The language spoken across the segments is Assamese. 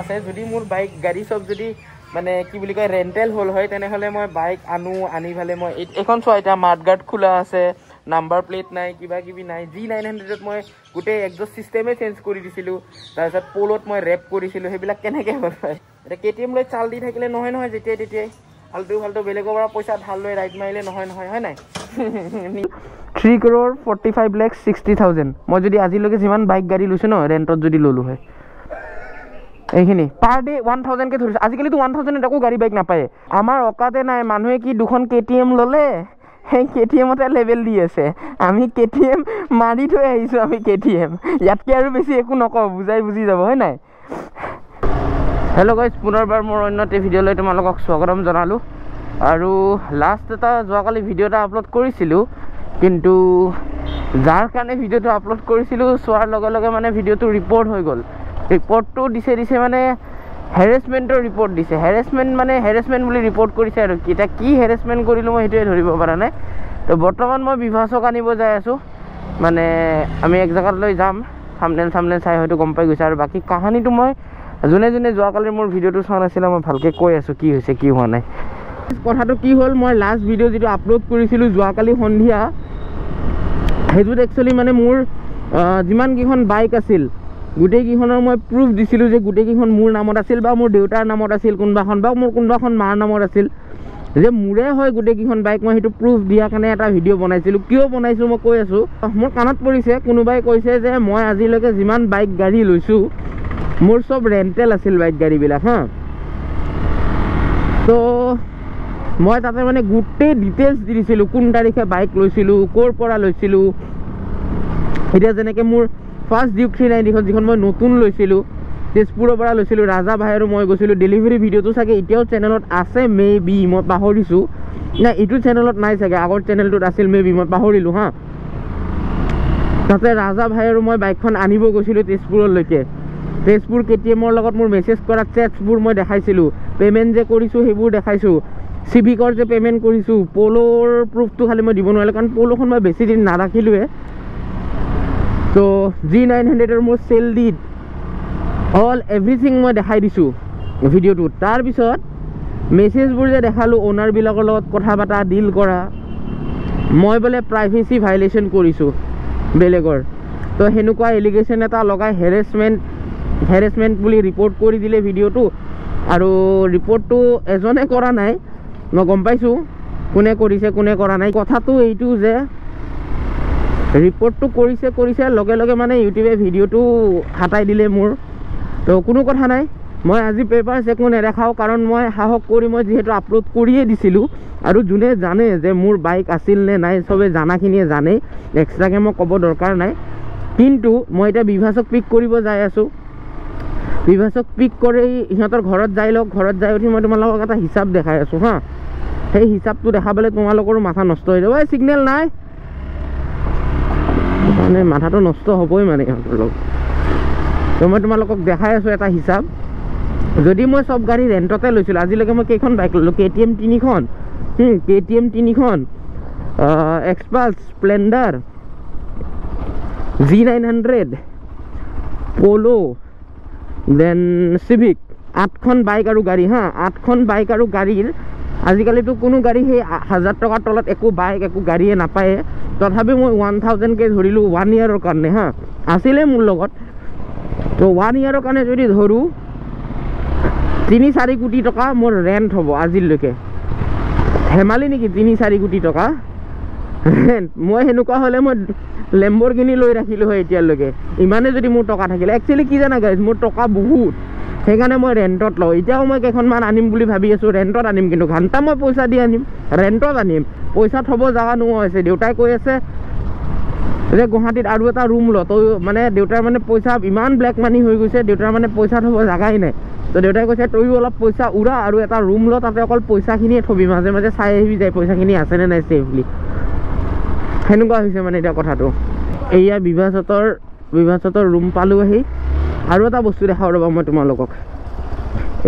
আছে যদি মোৰ বাইক গাড়ী সব যদি মানে কি বুলি কয় ৰেন্টেল হল হয় তেনেহলে মই বাইক আনি ভালে মই এখন চোৱা এটা মাডগাৰ্ড খোলা আছে নাম্বাৰ প্লেট নাই কিবা কিবি নাই G900 মই গোটেই এক্সস্ট সিস্টেমে চেঞ্জ কৰি দিছিলো তাৰপিছত পোলত মই ৰেপ কৰিছিলো সেইবিলাক কেনেকৈ হ'ল হয় এটা KTM লৈ চাল দি থাকিলে নহয় নহয় যেতিয়া ফালতু বেলেগৰ পৰা পইচা ধাৰ লৈ ৰাইড মাৰিলে নহয় হয় নাই 3,45,60,000 মই যদি আজিলৈকে যিমান বাইক গাড়ী লৈছো ন ৰেন্টত যদি ললো হয় এইখিনি পাৰ ডে 1000 কে ধৰিছো আজিকালিতো 1000 একো গাড়ী বাইক নাপায় আমাৰ অকাতে নাই মানুহে কি দুখন KTM ললে সেই KTMতে লেভেল দি আছে আমি KTM মাৰি থৈ আহিছো আমি KTM ইয়াতকে আৰু বেছি একো নকওঁ বুজি যাব হয় নাই হেল্ল' গাইজ পুনৰবাৰ মোৰ অন্য এটা ভিডিঅ' লৈ তোমালোকক স্বাগতম জনালোঁ আৰু লাষ্ট এটা যোৱাকালি ভিডিঅ' এটা আপলোড কৰিছিলোঁ কিন্তু যাৰ কাৰণে ভিডিঅ'টো আপলোড কৰিছিলোঁ চোৱাৰ লগে লগে মানে ভিডিঅ'টো ৰিপৰ্ট হৈ গ'ল ৰিপৰ্টটো দিছে মানে হেৰেছমেণ্টৰ ৰিপৰ্ট দিছে হেৰেছমেণ্ট বুলি ৰিপৰ্ট কৰিছে আৰু এতিয়া কি হেৰেছমেণ্ট কৰিলোঁ মই সেইটোৱে ধৰিব পৰা নাই তো বৰ্তমান মই বিভাসক আনিব যাই আছোঁ মানে আমি এক জেগালৈ যাম থাম্বনেল চাই হয়তো গম পাই গৈছে আৰু বাকী কাহানীটো মই যোনে যোৱাকালিৰ মোৰ ভিডিঅ'টো চোৱা নাছিলে মই ভালকৈ কৈ আছোঁ কি হৈছে কি হোৱা নাই কথাটো কি হ'ল মই লাষ্ট ভিডিঅ' যিটো আপলোড কৰিছিলোঁ যোৱাকালি সন্ধিয়া সেইটোত একচুৱেলি মানে মোৰ যিমানকেইখন বাইক আছিল গোটেইকেইখনৰ মই প্ৰুফ দিছিলোঁ যে গোটেইকেইখন মোৰ নামত আছিল বা মোৰ দেউতাৰ নামত আছিল কোনোবাখন বা মোৰ কোনোবাখন মাৰ নামত আছিল যে মোৰে হয় গোটেইকেইখন বাইক মই সেইটো প্ৰুফ দিয়াৰ কাৰণে এটা ভিডিঅ' বনাইছিলোঁ কিয় বনাইছোঁ মই কৈ আছোঁ মোৰ কাণত পৰিছে কোনোবাই কৈছে যে মই আজিলৈকে যিমান বাইক গাড়ী লৈছোঁ মোৰ সব ৰেন্টেল আছিল বাইক গাড়ীবিলাক হা তো মই তাতে মানে গোটেই ডিটেইলছ দি দিছিলোঁ কোন তাৰিখে বাইক লৈছিলোঁ ক'ৰ পৰা লৈছিলোঁ এতিয়া যেনেকৈ মোৰ ফাৰ্ষ্ট ডিউক 390 যিখন মই নতুন লৈছিলোঁ তেজপুৰৰ পৰা লৈছিলোঁ ৰাজা ভাই আৰু মই গৈছিলোঁ ডেলিভাৰী ভিডিঅ'টো চাগে এতিয়াও চেনেলত আছে মেবি মই পাহৰিছোঁ নাই এইটো চেনেলত নাই চাগে আগৰ চেনেলটোত আছিল মেবি মই পাহৰিলোঁ হা তাতে ৰাজা ভাই আৰু মই বাইকখন আনিব গৈছিলোঁ তেজপুৰলৈকে তেজপুৰ KTMৰ লগত মোৰ মেছেজ কৰা চেটছবোৰ মই দেখাইছিলোঁ পে'মেণ্ট যে কৰিছোঁ সেইবোৰ দেখাইছোঁ চিভিকৰ যে পে'মেণ্ট কৰিছোঁ প'লৰ প্ৰুফটো খালি মই দিব নোৱাৰিলোঁ কাৰণ প'ল'খন মই বেছি দিন নাৰাখিলোৱে তো G900ৰ মোৰ চেল ডিড অল এভৰিথিং মই দেখাই দিছোঁ ভিডিঅ'টোত তাৰপিছত মেছেজবোৰ যে দেখালোঁ অ'নাৰবিলাকৰ লগত কথা পতা ডিল কৰা মই বোলে প্ৰাইভেচি ভাইলেশ্যন কৰিছোঁ বেলেগৰ তো সেনেকুৱা এলিগেশ্যন এটা লগাই হেৰেছমেণ্ট বুলি ৰিপৰ্ট কৰি দিলে ভিডিঅ'টো আৰু ৰিপৰ্টটো এজনে কৰা নাই মই গম পাইছোঁ কোনে কৰিছে কোনে কৰা নাই কথাটো এইটো যে ৰিপৰ্টটো কৰিছে লগে মানে ইউটিউবে ভিডিঅ'টো হাতাই দিলে মোৰ তো কোনো কথা নাই মই আজি পেপাৰছ একো নেদেখাওঁ কাৰণ মই সাহস কৰি মই যিহেতু আপলোড কৰিয়ে দিছিলোঁ আৰু যোনে জানে যে মোৰ বাইক আছিল নে নাই চবে জানাখিনিয়ে জানে এক্সট্ৰাকৈ মই ক'ব দৰকাৰ নাই কিন্তু মই এতিয়া বিভাসক পিক কৰিব যাই আছোঁ বিভাসক পিক কৰি সিহঁতৰ ঘৰত যাই উঠি মই তোমালোকক এটা হিচাপ দেখাই আছোঁ হা সেই হিচাপটো দেখাবলৈ তোমালোকৰো মাথা নষ্ট হৈ যাব এই ছিগনেল নাই মানে মাথাটো নষ্ট হ'বই মানে সিহঁতৰ লগত তো মই তোমালোকক দেখাই আছোঁ এটা হিচাপ যদি মই চব গাড়ী ৰেণ্টতে লৈছিলোঁ আজিলৈকে মই কেইখন বাইক ল'লোঁ KTM 3খন এক্সপাল্ছ স্প্লেণ্ডাৰ G900 প'ল' দেন চিভিক 8খন বাইক আৰু গাড়ী হা 8খন বাইক আৰু গাড়ীৰ আজিকালিতো কোনো গাড়ী সেই 1000 টকাৰ তলত একো বাইক একো গাড়ীয়ে নাপায়ে তথাপি মই 1000কে ধৰিলোঁ 1 ইয়াৰৰ কাৰণে হা আছিলে মোৰ লগত তো 1 ইয়াৰৰ কাৰণে যদি ধৰোঁ 3-4 কোটি টকা মোৰ ৰেণ্ট হ'ব আজিলৈকে ধেমালি নেকি 3-4 কোটি টকা ৰেণ্ট মই সেনেকুৱা হ'লে মই লেম্বৰগিনি লৈ ৰাখিলোঁ হয় এতিয়ালৈকে ইমানে যদি মোৰ টকা থাকিলে একচুৱেলি কি জানা গাইজ মোৰ টকা বহুত সেইকাৰণে মই ৰেণ্টত লওঁ এতিয়াও মই কেইখনমান আনিম বুলি ভাবি আছোঁ ৰেণ্টত আনিম কিন্তু ঘণ্টা মই পইচা দি আনিম ৰেণ্টত আনিম পইচা থ'ব জেগা নোহোৱা হৈছে দেউতাই কৈ আছে যে গুৱাহাটীত আৰু এটা ৰুম ল তই মানে দেউতাৰ মানে পইচা ইমান ব্লেক মানি হৈ গৈছে দেউতাৰ মানে পইচা থ'ব জেগাই নাই তো দেউতাই কৈছে তয়ো অলপ পইচা উৰা আৰু এটা ৰুম ল তাতে অকল পইচাখিনিয়ে থবি মাজে চাই আহিবি যায় পইচাখিনি আছেনে নাই ছেফলি সেনেকুৱা হৈছে মানে এতিয়া কথাটো এয়া বিভাসতৰ ৰুম পালোঁ আহি আৰু এটা বস্তু দেখাওঁ ৰ'বা মই তোমালোকক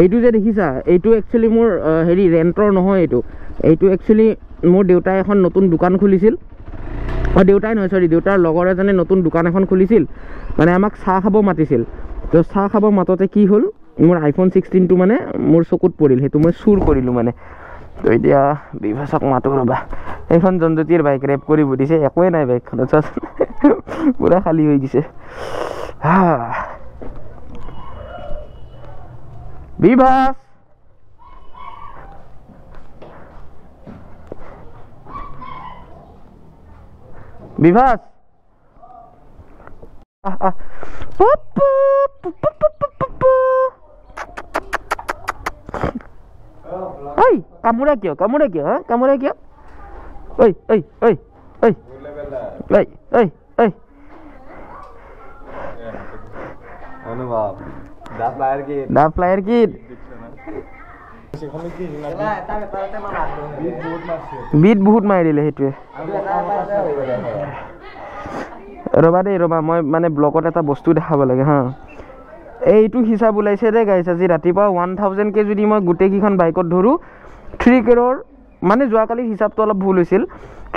এইটো যে দেখিছা এইটো একচুৱেলি মোৰ হেৰি ৰেণ্টৰ নহয় এইটো একচুৱেলি মোৰ দেউতাই এখন নতুন দোকান খুলিছিল দেউতাই নহয় সৰি দেউতাৰ লগৰ এজনে নতুন দোকান এখন খুলিছিল মানে আমাক চাহ খাব মাতিছিল তো চাহ খাব মাততে কি হ'ল মোৰ আইফোন 16টো মানে মোৰ চকুত পৰিল, সেইটো মই চুৰ কৰিলোঁ মানে। তো এতিয়া বিভাসক মাতো ৰ'বা, এইখন জনজ্যোতিৰ বাইক ৰেপ কৰিব দিছে, একোৱে নাই বাইকখনত চোৱাচোন পূৰা খালী হৈ গৈছে। বিভাস বিভাস ঐ কামোৰা কিয় হা কামোৰা কিয়? ঐ ঐ ঐ ঐ ঐ ঐ ঐ অনুভৱ দা ফ্লায়াৰ কিট বিট বহুত মাৰি দিলে সেইটোৱে। ৰ'বা দেই ৰ'বা, মই মানে ব্লগত এটা বস্তু দেখাব লাগে হা। এইটো হিচাপ ওলাইছে দে গাইছ, আজি ৰাতিপুৱা 1000K যদি মই গোটেইকেইখন বাইকত ধৰোঁ 3 crore, মানে যোৱাকালিৰ হিচাপটো অলপ ভুল হৈছিল,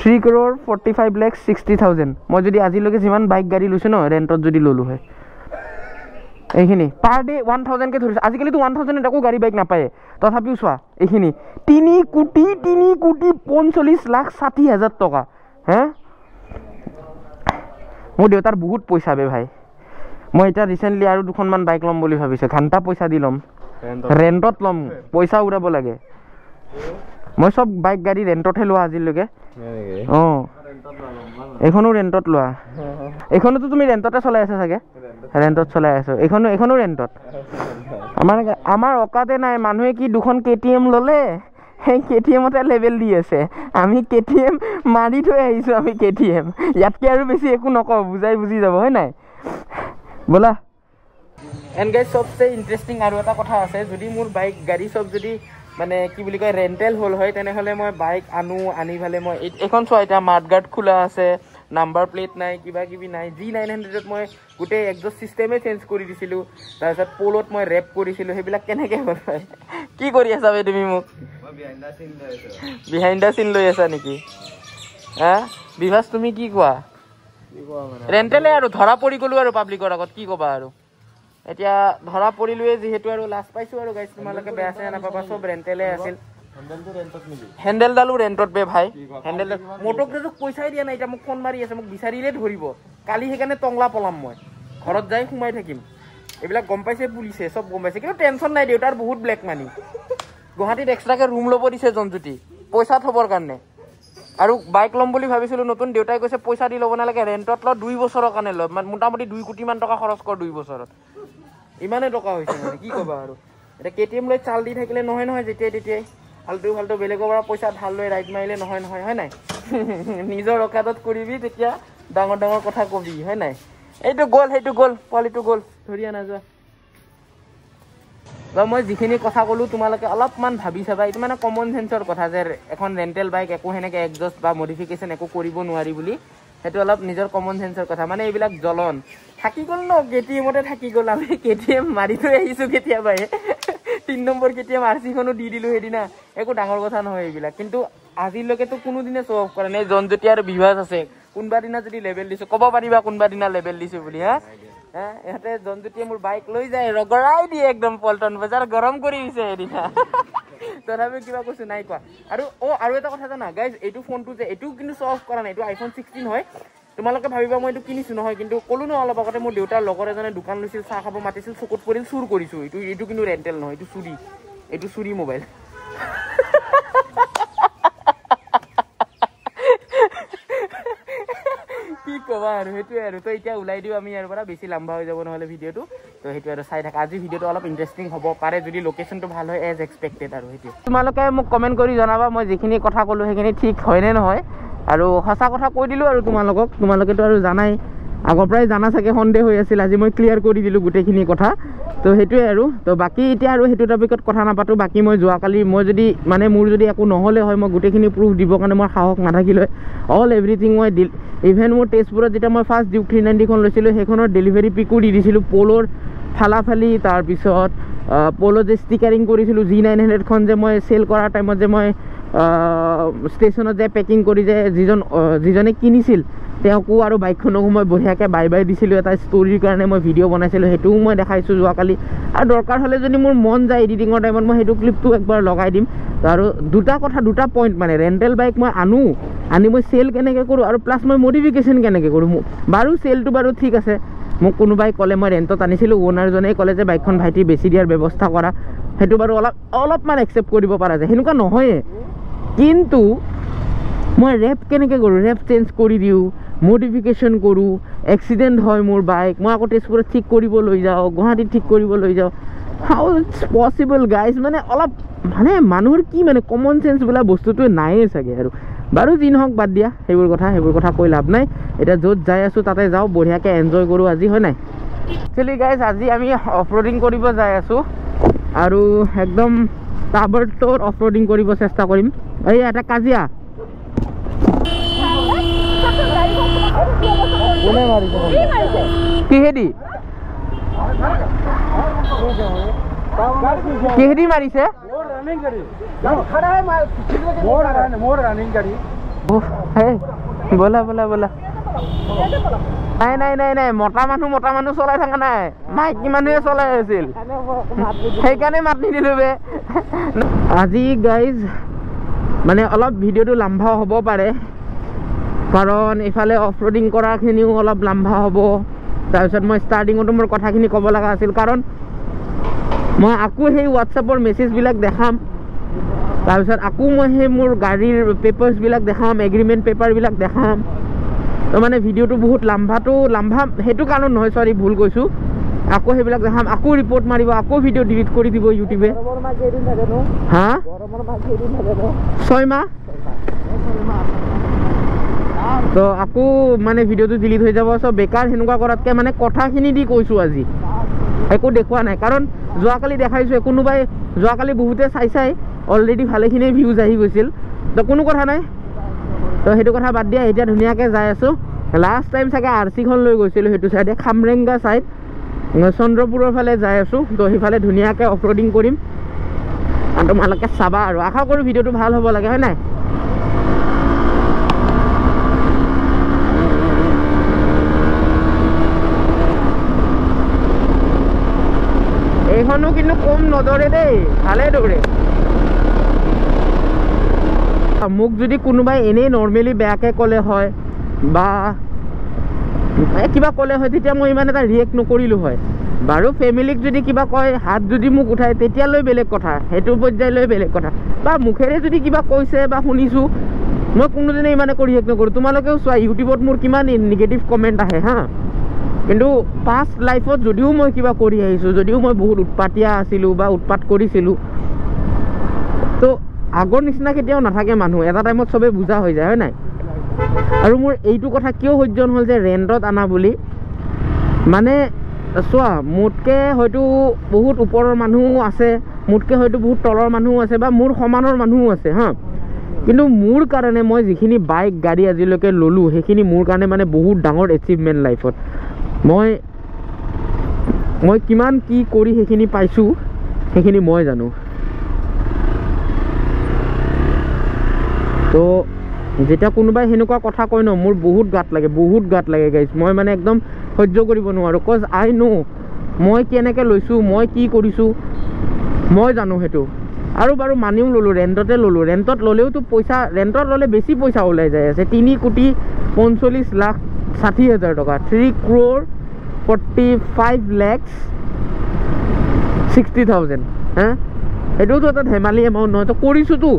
3,45,60,000 মই যদি আজিলৈকে যিমান বাইক গাড়ী লৈছোঁ ন ৰেণ্টত যদি ল'লোঁ হয়, এইখিনি পাৰ ডে 1000K ধৰিছোঁ। আজিকালিতো 1000 একো গাড়ী বাইক নাপায়ে, তথাপিও চোৱা এইখিনি 3,45,60,000 টকা হে। মোৰ দেউতাৰ বহুত পইচা বে ভাই। মই এতিয়া ৰিচেণ্টলি আৰু 2খনমান বাইক ল'ম বুলি ভাবিছোঁ, ঘণ্টা পইচা দি ল'ম, ৰেণ্টত ল'ম, পইচা উৰাব লাগে। মই চব বাইক গাড়ী ৰেণ্টতহে লোৱা আজিলৈকে। অঁ এইখনো ৰেণ্টত লোৱা, এইখনোতো তুমি ৰেণ্টতে চলাই আছা চাগে? ৰেণ্টত চলাই আছো, এইখনো ৰেণ্টত। আমাৰ অকাতে নাই, মানুহে কি 2খন KTM ল'লে, সেই KTMতে লেবেল দি আছে। আমি KTM মাৰি থৈ আহিছোঁ, আমি KTM ইয়াতকৈ আৰু বেছি একো নকওঁ, বুজি যাব হয় নাই? ব'লা। এণ্ড গাইজ চবচে ইণ্টাৰেষ্টিং আৰু এটা কথা আছে, যদি মোৰ বাইক গাড়ী চব যদি মানে কি বুলি কয় ৰেণ্টেল হ'ল হয়, তেনেহ'লে মই বাইক আনি পেলাই মই এইখন চোৱা, এতিয়া মাডগাৰ্ড খোলা আছে, নাম্বাৰ প্লেট নাই, কিবা কিবি নাই। G900ত মই গোটেই এক্সজষ্ট চিষ্টেমে চেঞ্জ কৰি দিছিলোঁ, তাৰপিছত পলত মই ৰেপ কৰিছিলোঁ, সেইবিলাক কেনেকৈ হ'ল হয়? কি কৰি আছা বে তুমি? মোক বিহাইণ্ড দ্য চিন লৈ আছা নেকি? হা বিভাস তুমি কি কোৱা? ৰেণ্টেলে আৰু ধৰা পৰি গ'লোঁ আৰু পাব্লিকৰ আগত, কি ক'বা আৰু? এতিয়া ধৰা পৰিলোৱে যিহেতু আৰু লাজ পাইছোঁ আৰু গাইজ, তোমালোকে বেয়া চেয়া নাপাবা, চব ৰেণ্টেলে আছিল। হেণ্ডেলডালো ৰেণ্টত বে ভাই, হেণ্ডেলডাল মোটক পইচাই দিয়া নাই, এতিয়া মোক ফোন মাৰি আছে, মোক বিচাৰিলে ধৰিব কালি, সেইকাৰণে টংলা পলাম মই, ঘৰত যাই সোমাই থাকিম। এইবিলাক গম পাইছে পুলিচে, চব গম পাইছে, কিন্তু টেনশ্যন নাই, দেউতাৰ বহুত ব্লেক মানি। গুৱাহাটীত এক্সট্ৰাকৈ ৰুম ল'ব দিছে জনজ্যোতি, পইচা থ'বৰ কাৰণে। আৰু বাইক ল'ম বুলি ভাবিছিলোঁ নতুন, দেউতাই কৈছে পইচা দি ল'ব নালাগে, ৰেণ্টত ল, 2 বছৰৰ কাৰণে লয়, মোটামুটি 2 কোটিমান টকা খৰচ কৰ 2 বছৰত। ইমানে টকা হৈছে মানে, কি ক'বা আৰু। এতিয়া KTM লৈ চাল দি থাকিলে নহয় যেতিয়াই তেতিয়াই ফাল্টু বেলেগৰ পৰা পইচা ধাৰ লৈ ৰাইড মাৰিলে নহয় হয় নাই? নিজৰ অকাদত কৰিবি, তেতিয়া ডাঙৰ কথা কবি হয় নাই? এইটো গ'ল, সেইটো গ'ল, পোৱালিটো গ'ল, ধৰি আনা যোৱা। বা মই যিখিনি কথা ক'লোঁ তোমালোকে অলপমান ভাবি চাবা, এইটো মানে কমন চেন্সৰ কথা, যে এখন ৰেণ্টেল বাইক একো সেনেকৈ এডজাষ্ট বা মডিফিকেশ্যন একো কৰিব নোৱাৰি বুলি, সেইটো অলপ নিজৰ কমন চেন্সৰ কথা। মানে এইবিলাক জ্বলন থাকি গ'ল ন, KTMতে থাকি গ'ল, আমি KTM মাৰি থৈ আহিছোঁ কেতিয়াবাই, 3 নম্বৰ KTM RC-খনো দি দিলোঁ সেইদিনা, একো ডাঙৰ কথা নহয় এইবিলাক। কিন্তু আজিলৈকেতো কোনোদিনে শ্ব' অফ কৰা নাই। জনজ্যোতি আৰু বিভাস আছে, কোনোবা দিনা যদি লেবেল দিছোঁ ক'ব পাৰিবা কোনোবা দিনা লেবেল দিছোঁ বুলি? ইহঁতে জনজ্যোতিয়ে মোৰ বাইক লৈ যায়, ৰগৰাই দিয়ে একদম, পল্টন বজাৰ গৰম কৰি দিছে সেইদিনা। তথাপিও কিবা কৈছোঁ, নাই কোৱা। আৰু এটা কথা জানা গাইজ, এইটো ফোনটো যে এইটো কিন্তু শ্ব' অফ কৰা নাই, এইটো iPhone 16 হয়। তোমালোকে ভাবিবা মই এইটো কিনিছোঁ, নহয়। কিন্তু ক'লোঁ ন অলপ আগতে, মোৰ দেউতাৰ লগৰ এজনে দোকান লৈছিল, চাহ খাব মাতিছিল, চকুত পৰিল, চুৰ কৰিছোঁ। এইটো কিন্তু ৰেণ্টেল নহয়, এইটো চুৰি মোবাইল। কি ক'বা আৰু, সেইটোৱে আৰু। তো এতিয়া ওলাই দিওঁ আমি ইয়াৰ পৰা, বেছি লাম্বা হৈ যাব নহ'লে ভিডিঅ'টো। তো সেইটো আৰু চাই থাকা, আজি ভিডিঅ'টো অলপ ইণ্টাৰেষ্টিং হ'ব পাৰে যদি লোকেশ্যনটো ভাল হয়, এজ এক্সপেক্টেড আৰু সেইটোৱে। তোমালোকে মোক কমেণ্ট কৰি জনাবা, মই যিখিনি কথা ক'লোঁ সেইখিনি ঠিক হয়নে নহয়, আৰু সঁচা কথা কৈ দিলোঁ আৰু তোমালোকেতো আৰু জানাই, আগৰ পৰাই জানা চাগে, সন্দেহ হৈ আছিল, আজি মই ক্লিয়াৰ কৰি দিলোঁ গোটেইখিনি কথা। তো সেইটোৱে আৰু। তো বাকী এতিয়া আৰু সেইটো টপিকত কথা নাপাতোঁ। বাকী মই যোৱাকালি মোৰ যদি একো নহ'লে হয়, মই গোটেইখিনি প্ৰুফ দিবৰ কাৰণে মোৰ সাহস নাথাকিল হয়। এভৰিথিং মই ইভেন মোৰ তেজপুৰত যেতিয়া মই ফাৰ্ষ্ট ডিউক 390খন লৈছিলোঁ, সেইখনৰ ডেলিভাৰী পিকো দি দিছিলোঁ, পলৰ ফালাফালি, তাৰপিছত পল' যে ষ্টিকাৰিং কৰিছিলোঁ, G900খন যে মই চেল কৰাৰ টাইমত যে মই ষ্টেচনত যে পেকিং কৰি যে যিজনে কিনিছিল তেওঁকো আৰু বাইকখনকো মই বঢ়িয়াকৈ বাই বাই দিছিলোঁ এটা ষ্টৰীৰ কাৰণে মই ভিডিঅ' বনাইছিলোঁ সেইটোও মই দেখাইছোঁ যোৱাকালি আৰু দৰকাৰ হ'লে যদি মোৰ মন যায় এডিটিঙৰ টাইমত মই সেইটো ক্লিপটো একবাৰ লগাই দিম আৰু দুটা পইণ্ট মানে ৰেণ্টেল বাইক মই আনি মই চেল কেনেকৈ কৰোঁ আৰু প্লাছ মই মডিফিকেশ্যন কেনেকৈ কৰোঁ বাৰু চেলটো বাৰু ঠিক আছে মোক কোনোবাই ক'লে মই ৰেণ্টত আনিছিলোঁ অ'নাৰজনেই ক'লে যে বাইকখন ভাইটি বেছি দিয়াৰ ব্যৱস্থা কৰা সেইটো বাৰু অলপমান একচেপ্ট কৰিব পৰা যায় সেনেকুৱা নহয়ে কিন্তু মই ৰেপ কেনেকৈ কৰোঁ ৰেপ চেঞ্জ কৰি দিওঁ মডিফিকেশ্যন কৰোঁ এক্সিডেণ্ট হয় মোৰ বাইক মই আকৌ তেজপুৰত ঠিক কৰিব লৈ যাওঁ গুৱাহাটীত ঠিক কৰিব লৈ যাওঁ হাউ ইটছ পচিবল গাইজ মানে অলপ মানে মানুহৰ কি মানে কমন চেঞ্চ বোলা বস্তুটো নায়েই চাগে আৰু বাৰু যি নহওক বাদ দিয়া সেইবোৰ কথা কৈ লাভ নাই এতিয়া য'ত যাই আছোঁ তাতে যাওঁ বঢ়িয়াকৈ এনজয় কৰোঁ আজি হয় নাই একচুৱেলি গাইজ আজি আমি অফ ৰ'ডিং কৰিব যাই আছোঁ আৰু একদম টাবৰটোৰ অফ ৰ'ডিং কৰিব চেষ্টা কৰিম এই এটা কাজিয়া কিহেদি মাৰিছে ব'লা নাই মতা মানুহ চলাই থকা নাই মাইকী মানুহে চলাই আছিল সেইকাৰণে মাত নিদিলোঁ বে আজি গাইজ মানে অলপ ভিডিঅ'টো লাম্বা হ'ব পাৰে কাৰণ এইফালে অফ ৰ'ডিং কৰাখিনিও অলপ লাম্বা হ'ব তাৰপিছত মই ষ্টাৰ্টিঙতো মোৰ কথাখিনি ক'ব লগা আছিল কাৰণ মই আকৌ সেই হোৱাটছআপৰ মেছেজবিলাক দেখাম তাৰপিছত আকৌ মই সেই মোৰ গাড়ীৰ পেপাৰ্ছবিলাক দেখাম এগ্ৰিমেণ্ট পেপাৰবিলাক দেখাম তো মানে ভিডিঅ'টো বহুত লাম্বা সেইটো কাৰণ নহয় চৰি ভুল কৈছোঁ আকৌ সেইবিলাক দেখাম আকৌ ৰিপৰ্ট মাৰিব আকৌ ভিডিঅ' ডিলিট কৰি দিব ইউটিউবে হা 6 মাহ তো আকৌ মানে ভিডিঅ'টো ডিলিট হৈ যাব চ' বেকাৰ সেনেকুৱা কৰাতকৈ মানে কথাখিনি দি কৈছোঁ আজি একো দেখুওৱা নাই কাৰণ যোৱাকালি দেখাইছোঁ কোনোবাই যোৱাকালি বহুতে চাই অলৰেডি ভালেখিনি ভিউজ আহি গৈছিল তো কোনো কথা নাই তো সেইটো কথা বাদ দিয়া এতিয়া ধুনীয়াকৈ যাই আছোঁ লাষ্ট টাইম চাগে RC-খন লৈ গৈছিলোঁ সেইটো চাইডে খামৰেংগা চাইড চন্দ্ৰপুৰৰ ফালে যাই আছোঁ তো সেইফালে ধুনীয়াকৈ অফ ৰ'ডিং কৰিম আৰু তোমালোকে চাবা আৰু আশা কৰোঁ ভিডিঅ'টো ভাল হ'ব লাগে হয় নাই এইখনো কিন্তু কম নদৌৰে দেই ভালে দৌৰে মোক যদি কোনোবাই এনেই নৰ্মেলি বেয়াকৈ ক'লে হয় বা কিবা ক'লে হয় তেতিয়া মই ইমান এটা ৰিয়েক্ট নকৰিলোঁ হয় বাৰু ফেমিলিক যদি কিবা কয় হাত যদি মোক উঠায় তেতিয়ালৈ বেলেগ কথা সেইটো পৰ্যায়লৈ বেলেগ কথা বা মুখেৰে যদি কিবা কৈছে বা শুনিছোঁ মই কোনোদিনে ইমান একো ৰিয়েক্ট নকৰোঁ তোমালোকেও চোৱা ইউটিউবত মোৰ কিমান নিগেটিভ কমেণ্ট আহে হা কিন্তু পাষ্ট লাইফত যদিও মই কিবা কৰি আহিছোঁ যদিও মই বহুত উৎপাতীয়া আছিলোঁ বা উৎপাত কৰিছিলোঁ তো আগৰ নিচিনা কেতিয়াও নাথাকে মানুহ এটা টাইমত চবেই বুজা হৈ যায় হয় নাই আৰু মোৰ এইটো কথা কিয় সহ্য নহ'ল যে ৰেণ্টত আনা বুলি মানে চোৱা মোতকৈ হয়তো বহুত ওপৰৰ মানুহো আছে মোতকৈ হয়তো বহুত তলৰ মানুহো আছে বা মোৰ সমানৰ মানুহো আছে হা কিন্তু মোৰ কাৰণে মই যিখিনি বাইক গাড়ী আজিলৈকে ল'লোঁ সেইখিনি মোৰ কাৰণে মানে বহুত ডাঙৰ এচিভমেণ্ট লাইফত মই কিমান কি কৰি সেইখিনি পাইছোঁ সেইখিনি মই জানো তো যেতিয়া কোনোবাই সেনেকুৱা কথা কয় ন মোৰ বহুত গাত লাগে গাইজ মই মানে একদম সহ্য কৰিব নোৱাৰোঁ কজ আই ন' মই কেনেকৈ লৈছোঁ মই কি কৰিছোঁ মই জানো সেইটো আৰু বাৰু মানিও ল'লোঁ ৰেণ্টত ল'লেওতো পইচা ৰেণ্টত ল'লে বেছি পইচা ওলাই যায় আছে 3,45,60,000 টকা 3,45,60,000 হা সেইটোতো এটা ধেমালি এমাউণ্ট নহয় তো কৰিছোঁতো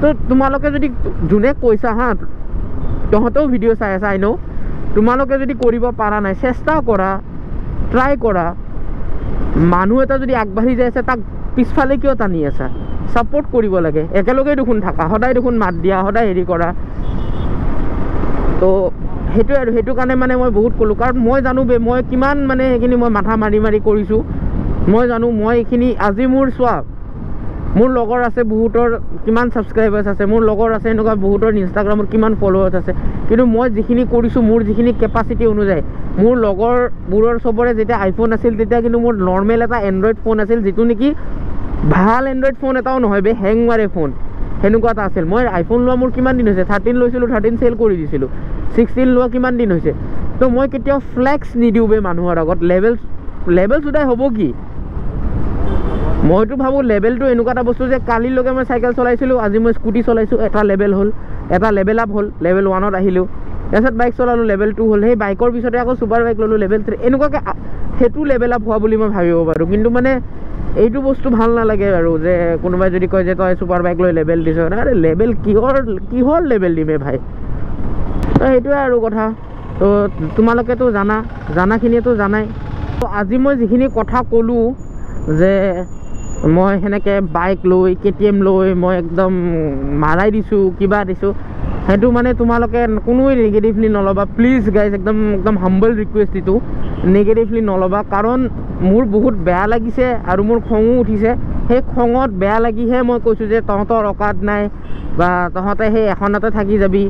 তো তোমালোকে যদি যোনে কৈছা হা তহঁতেও ভিডিঅ' চাই আছা ন তোমালোকে যদি কৰিব পাৰা নাই চেষ্টা কৰা ট্ৰাই কৰা মানুহ এটা যদি আগবাঢ়ি যাই আছে তাক পিছফালে কিয় টানি আছা ছাপোৰ্ট কৰিব লাগে একেলগেই দেখোন থাকা সদায় দেখোন মাত দিয়া সদায় হেৰি কৰা তো সেইটোৱে আৰু সেইটো কাৰণে মানে মই বহুত ক'লোঁ কাৰণ মই জানো বে মই কিমান মানে সেইখিনি মই মাথা মাৰি কৰিছোঁ মই জানো মই এইখিনি আজি মোৰ চোৱা মোৰ লগৰ আছে বহুতৰ কিমান ছাবস্ক্ৰাইবাৰ্ছ আছে মোৰ লগৰ আছে এনেকুৱা বহুতৰ ইনষ্টাগ্ৰামত কিমান ফলোৱাৰ্ছ আছে কিন্তু মই যিখিনি কৰিছোঁ মোৰ যিখিনি কেপাচিটি অনুযায়ী মোৰ লগৰবোৰৰ চবৰে যেতিয়া আইফোন আছিল তেতিয়া কিন্তু মোৰ নৰ্মেল এটা এণ্ড্ৰইড ফোন আছিল যিটো নেকি ভাল এণ্ড্ৰইড ফোন এটাও নহয় বে হেং মাৰে ফোন সেনেকুৱা এটা আছিল মই আইফোন লোৱা মোৰ কিমান দিন হৈছে 13 লৈছিলোঁ 13 চেল কৰি দিছিলোঁ 16 লোৱা কিমান দিন হৈছে তো মই কেতিয়াও ফ্লেক্স নিদিওঁ বে মানুহৰ আগত লেভেল সুদাই হ'ব কি মইতো ভাবোঁ লেভেলটো এনেকুৱা এটা বস্তু যে কালিলৈকে মই চাইকেল চলাইছিলোঁ আজি মই স্কুটি চলাইছোঁ এটা লেভেল হ'ল এটা লেভেল আপ হ'ল লেভেল 1ত আহিলোঁ তাৰপিছত বাইক চলালোঁ লেভেল 2 হ'ল সেই বাইকৰ পিছতে আকৌ ছুপাৰ বাইক ল'লোঁ লেভেল 3 এনেকুৱাকৈ সেইটো লেভেল আপ হোৱা বুলি মই ভাবিব পাৰোঁ কিন্তু মানে এইটো বস্তু ভাল নালাগে আৰু যে কোনোবাই যদি কয় যে তই ছুপাৰ বাইক লৈ লেভেল দিছ আৰে লেভেল কিহৰ লেভেল দিমে ভাই তো সেইটোৱে আৰু কথা তো তোমালোকেতো জানাখিনিয়েতো জানাই তো আজি মই যিখিনি কথা ক'লোঁ যে মই সেনেকৈ বাইক লৈ KTM লৈ মই একদম মাৰাই দিছোঁ কিবা দিছোঁ সেইটো মানে তোমালোকে কোনোৱে নিগেটিভলি নল'বা প্লিজ গাইজ একদম হাম্বল ৰিকুৱেষ্ট এইটো নিগেটিভলি নল'বা কাৰণ মোৰ বহুত বেয়া লাগিছে আৰু মোৰ খঙো উঠিছে সেই খঙত বেয়া লাগিহে মই কৈছোঁ যে তহঁতৰ অকাত নাই বা তহঁতে সেই এখনতে থাকি যাবি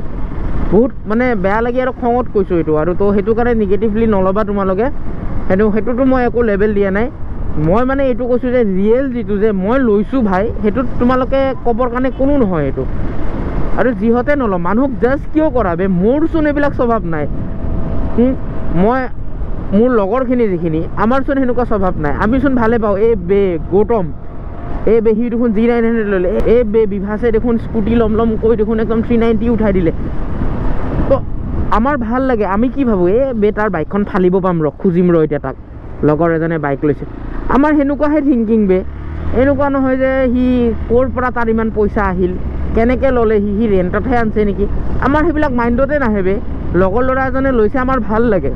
বহুত মানে বেয়া লাগি আৰু খঙত কৈছোঁ এইটো আৰু তো সেইটো কাৰণে নিগেটিভলি নল'বা তোমালোকে সেইটোতো মই একো লেভেল দিয়া নাই মই মানে এইটো কৈছোঁ যে ৰিয়েল যিটো যে মই লৈছোঁ ভাই সেইটোত তোমালোকে ক'বৰ কাৰণে কোনো নহয় এইটো আৰু যিহতে নলওঁ মানুহক জাষ্ট কিয় কৰাবে মোৰচোন এইবিলাক স্বভাৱ নাই মই মোৰ লগৰখিনি যিখিনি আমাৰচোন সেনেকুৱা স্বভাৱ নাই আমিচোন ভালে পাওঁ এই বে গৌতম এই বে সি দেখোন G900 ল'লে এই বে বিভাসে দেখোন স্কুটি ল'ম কৈ দেখোন একদম 390 উঠাই দিলে তো আমাৰ ভাল লাগে আমি কি ভাবোঁ এই বে তাৰ বাইকখন ফালিব পাম খুজিম এতিয়া তাক লগৰ এজনে বাইক লৈছে আমাৰ সেনেকুৱাহে থিংকিং বে এনেকুৱা নহয় যে সি ক'ৰ পৰা তাৰ ইমান পইচা আহিল কেনেকৈ ল'লে সি ৰেণ্টতহে আনছে নেকি আমাৰ সেইবিলাক মাইণ্ডতে নাহে বে লগৰ ল'ৰা এজনে লৈছে আমাৰ ভাল লাগে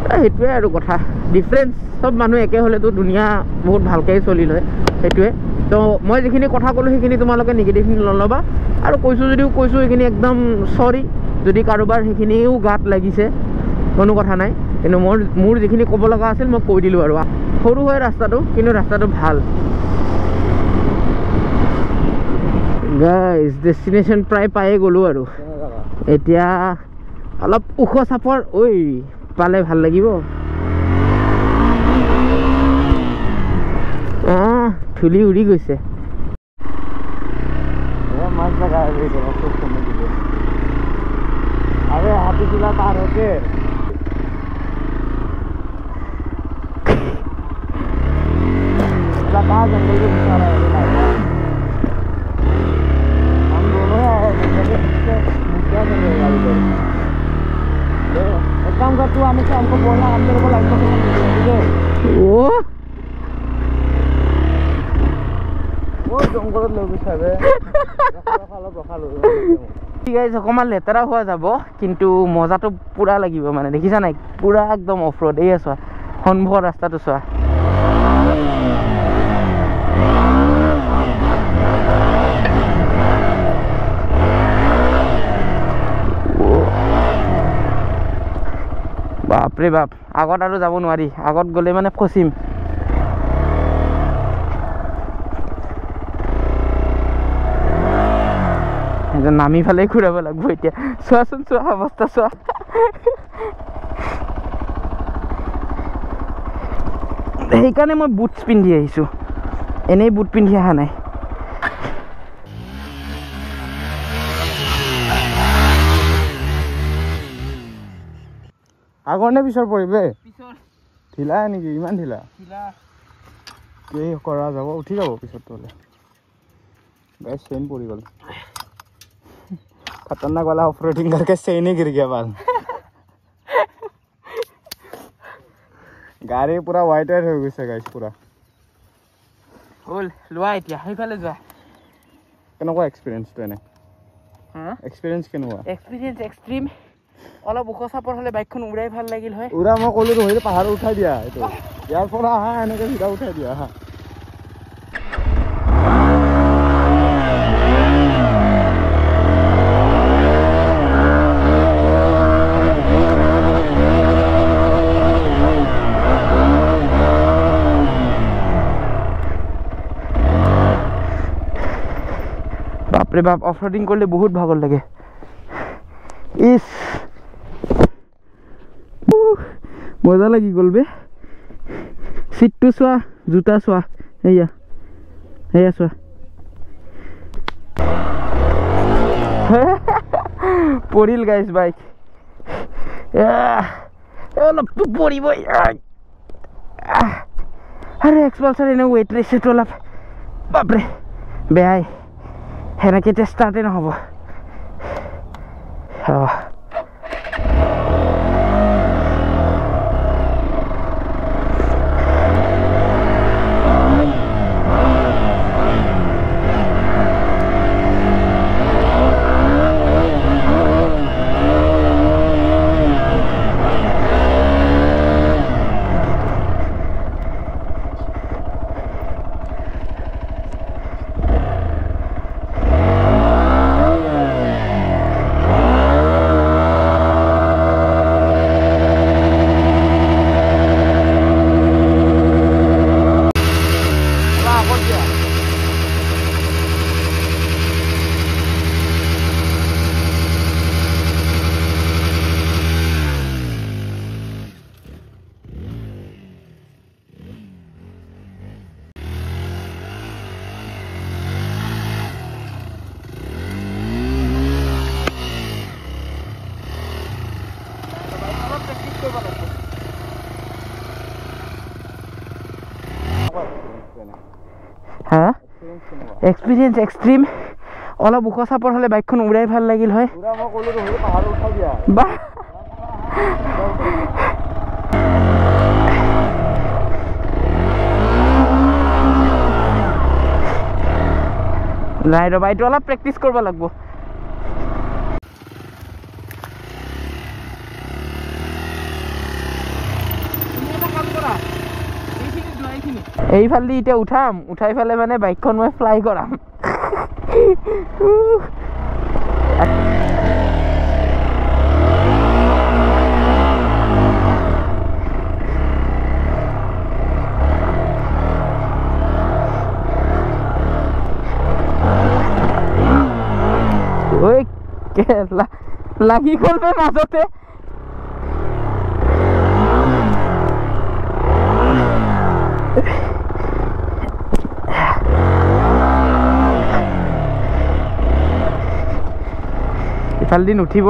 সেইটোৱে আৰু কথা ডিফাৰেঞ্চ চব মানুহ একে হ'লেতো দুনিয়া বহুত ভালকৈ চলিল হয় সেইটোৱে তো মই যিখিনি কথা ক'লোঁ সেইখিনি তোমালোকে নিগেটিভলি নল'বা আৰু কৈছোঁ যদিও কৈছোঁ সেইখিনি একদম চৰি যদি কাৰোবাৰ সেইখিনিও গাত লাগিছে কোনো কথা নাই কিন্তু মোৰ যিখিনি ক'ব লগা আছিল মই কৈ দিলোঁ আৰু সৰু হয় ৰাস্তাটো কিন্তু ৰাস্তাটো ভাল গাইজ ডেষ্টিনেশ্যন প্ৰায় পায়ে গ'লোঁ আৰু এতিয়া অলপ ওখ চাপৰ ঐ পালে ভাল লাগিব অঁ ধূলি উৰি গৈছে अरे हाथी जिला पार होके कहाँ जंगल में घुसा रहा है हम दोनों हैं क्या कर रहे गाड़ी पर एक काम कर तू आने से हमको बोलना हम तेरे को लाइट को वो जंगल ले घुसा रे ঠিক আছে অকণমান লেতেৰা হোৱা যাব কিন্তু মজাটো পূৰা লাগিব মানে দেখিছা নাই পূৰা একদম অফ ৰোড এই চোৱা সন্মুখৰ ৰাস্তাটো চোৱা বাপৰে বাপ আগত আৰু যাব নোৱাৰি আগত গ'লে মানে ফচিম নামি ফালে ঘূৰাব লাগিব এতিয়া চোৱাচোন চোৱা অৱস্থা চোৱা সেইকাৰণে মই বুটছ পিন্ধি আহিছোঁ এনেই বুট পিন্ধি অহা নাই আগৰ নে পিছৰ পৰিবে ঢিলা নেকি ইমান ঢিলা কি কৰা যাব উঠি যাব পিছত হ'লে गाइस चेन पड़ी गल खतरनाक वाला ऑफ रोडिंग करके चेन ही गिर गया बाल गाड़ी पूरा व्हाइट हो गई गाइस पूरा होल लोआ इतिया हेफाले जा केनेকুৱা एक्सपीरियंस तो एने हां एक्सपीरियंस केनेকুৱা एक्सपीरियंस एक्सट्रीम অলপ ওখ চাপৰ হলে বাইকখন উৰাই ভাল লাগিল হয় উৰা মই কলো হৈ পাহাৰ উঠাই দিয়া এটো ইয়াৰ পৰা আহা এনেকে সিধা উঠাই দিয়া হা बाप रे बाप ऑफ रोडिंग करले बहुत भागल लगे इस मजा लगी गल बे सीट तो चुआ जूता चुआ हेया हेया चुआ পৰিল গাইজ বাইক অলপতো পৰিবই আৰু এক্সপালচাৰ এনে ৱেইট ৰেচিঅ'টো অলপ বাপৰে বেয়াই সেনেকৈ এতিয়া ষ্টাৰ্টেই নহ'ব হা এক্সপিৰিয়েঞ্চ এক্সট্ৰিম অলপ ওখ চাপৰ হ'লে বাইকখন উৰাই ভাল লাগিল হয় নাই ৰ'বা এইটো অলপ প্ৰেক্টিচ কৰিব লাগিব এইফালেদি এতিয়া উঠাম উঠাই ফালে মানে বাইকখন মই ফ্লাই কৰাম ঐ লাগি গ'ল বে মাজতে ইফালে দিন উঠিব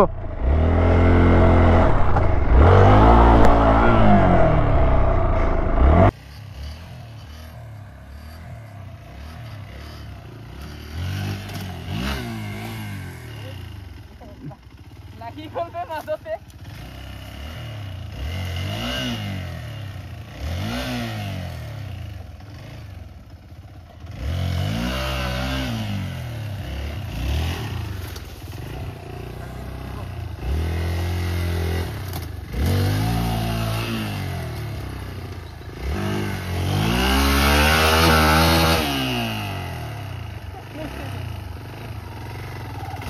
লাগি গ'ল বে মাজতে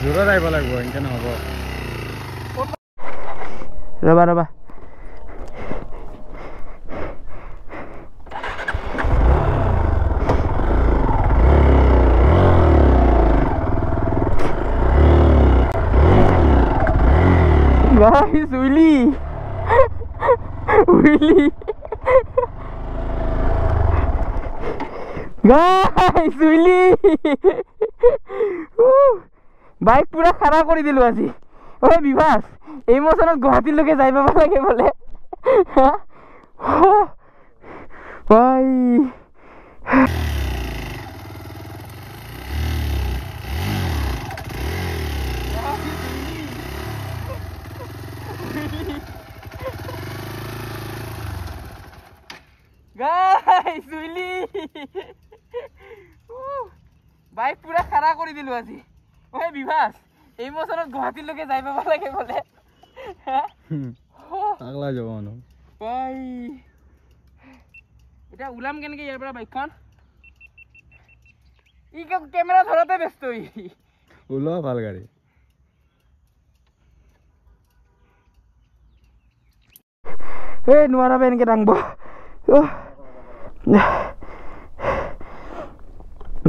জোৰত আহিব লাগিব এনেকৈ নহ'ব ৰবা ৰবা guys Willy guys Willy bike পুৰা খাৰা কৰি দিলো আজি ঐ বিভাস এই মচনত গুৱাহাটীলৈকে যাই পাব লাগে বোলে ভাই guys Willy বাইক পুৰা খাৰা কৰি দিলো আজি ঐ বিভাস এই মচনত গুৱাহাটীলৈকে যাই পাব লাগে বোলে আগলা যাব মানুহ ভাই এটা উলাম কেনেকৈ ইয়াৰ পৰা বাইকখন ই কেমেৰা ধৰাতে ব্যস্ত ওলোৱা ভাল গাড়ী এই নোৱাৰাবে এনেকৈ দাঙব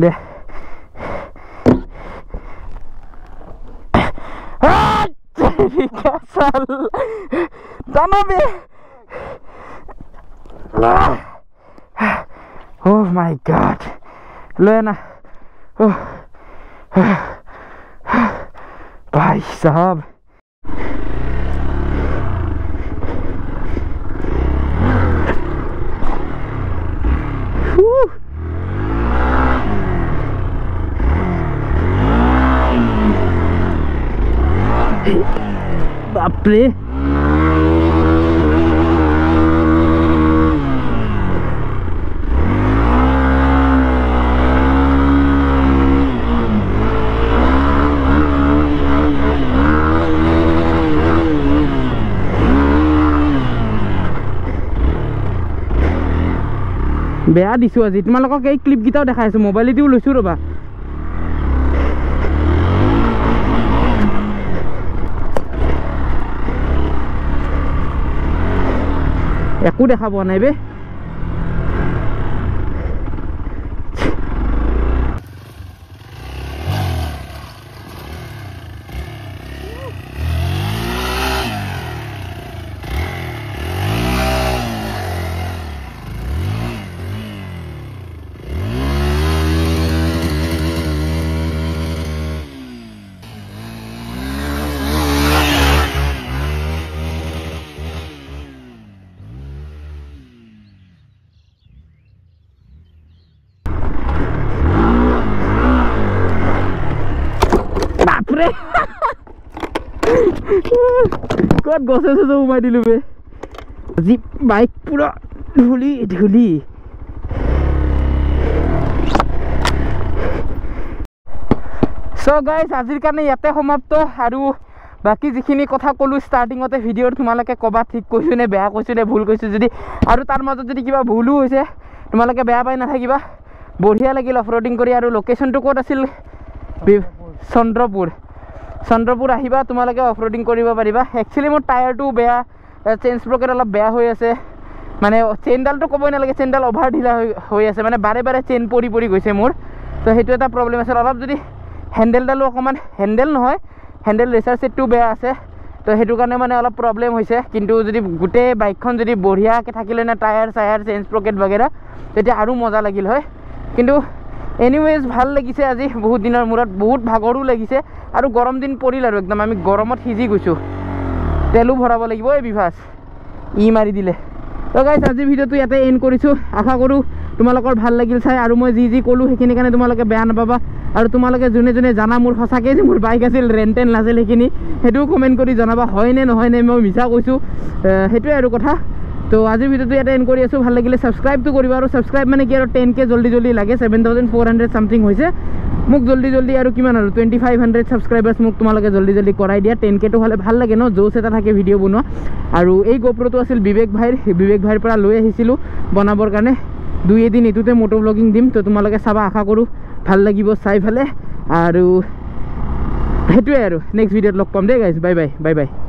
দে Kasal Tanabe Oh my god Lena भाई साहब बाप रे বেয়া দিছো আজি তোমালোকক এই ক্লিপ গিটাও দেখাইছো মোবাইলতেও লৈছো ৰবা একো দেখা পোৱা নাই বে কত গছে চছে উমাই দিলো বে আজি বাইক পুরা ধুলি ধুলি সো গাইস আজিৰ কাৰণে ইয়াতে সমাপ্ত আৰু বাকি যিখিনি কথা কলো ষ্টাৰ্টিংতে ভিডিঅ'ৰ তোমালোকে কবা ঠিক কৈছো নে বেয়া কৈছো নে ভুল কৈছো যদি আৰু তাৰ মাজত যদি কিবা ভুলো হৈছে তোমালোকে বেয়া পাই নাথাকিবা বঢ়িয়া লাগিল অফৰোডিং কৰি আৰু লোকেশনটো ক'ত আছিল চন্দ্ৰপুৰ আহিবা তোমালোকে অফৰোডিং কৰিব পাৰিবা একচুৱেলি মোৰ টায়াৰটো বেয়া চেঞ্জ ব্ৰকেট অলপ বেয়া হৈ আছে মানে চেইনডালটো ক'বই নালাগে চেইনডাল অভাৰ ঢিলা হৈ আছে মানে বাৰে বাৰে চেইন পৰি গৈছে মোৰ তো সেইটো এটা প্ৰব্লেম আছে অলপ যদি হেণ্ডেলডালো অকণমান হেণ্ডেল নহয় হেণ্ডেল ৰেচাৰ ছেটটো বেয়া আছে তো সেইটো কাৰণে মানে অলপ প্ৰব্লেম হৈছে কিন্তু যদি গোটেই বাইকখন যদি বঢ়িয়াকৈ থাকিলে না টায়াৰ চায়াৰ চেঞ্জ ব্ৰকেট বাগেৰা তেতিয়া আৰু মজা লাগিল হয় কিন্তু এনিৱেজ ভাল লাগিছে আজি বহুত দিনৰ মূৰত বহুত ভাগৰো লাগিছে আৰু গৰম দিন পৰিল আৰু একদম আমি গৰমত সিজি গৈছোঁ তেলো ভৰাব লাগিব এই বিভাস ই মাৰি দিলে তো গাইছ আজিৰ ভিডিঅ'টো ইয়াতে এণ্ড কৰিছোঁ আশা কৰোঁ তোমালোকৰ ভাল লাগিল চাই আৰু মই যি ক'লোঁ সেইখিনি কাৰণে তোমালোকে বেয়া নাপাবা আৰু তোমালোকে যোনে যোনে জানা মোৰ সঁচাকৈ যে মোৰ বাইক আছিল ৰেণ্টেল নাছিল সেইখিনি সেইটোও কমেণ্ট কৰি জনাবা হয় নে নহয় নে মই মিছা কৈছোঁ সেইটোৱে আৰু কথা তো আজিৰ ভিডিঅ'টো ইয়াতে এণ্ড কৰি আছোঁ ভাল লাগিলে ছাবস্ক্ৰাইবটো কৰিবা আৰু ছাবস্ক্ৰাইব মানে কি আৰু 10K জল্দি লাগে 7400 চামথিং হৈছে মোক জল্দি আৰু কিমান আৰু 2500 ছাবস্ক্ৰাইবাৰ্ছ মোক তোমালোকে জল্দি কৰাই দিয়া 10Kটো হ'লে ভাল লাগে ন জোচ এটা থাকে ভিডিঅ' বনোৱা আৰু এই গোপ্ৰটো আছিল বিবেক ভাইৰ পৰা লৈ আহিছিলোঁ বনাবৰ কাৰণে 2 এদিন এইটোতে মটো ব্লগিং দিম তো তোমালোকে চাবা আশা কৰোঁ ভাল লাগিব চাই ফালে আৰু সেইটোৱে আৰু নেক্সট ভিডিঅ'ত লগ পাম দেই গাইজ বাই বাই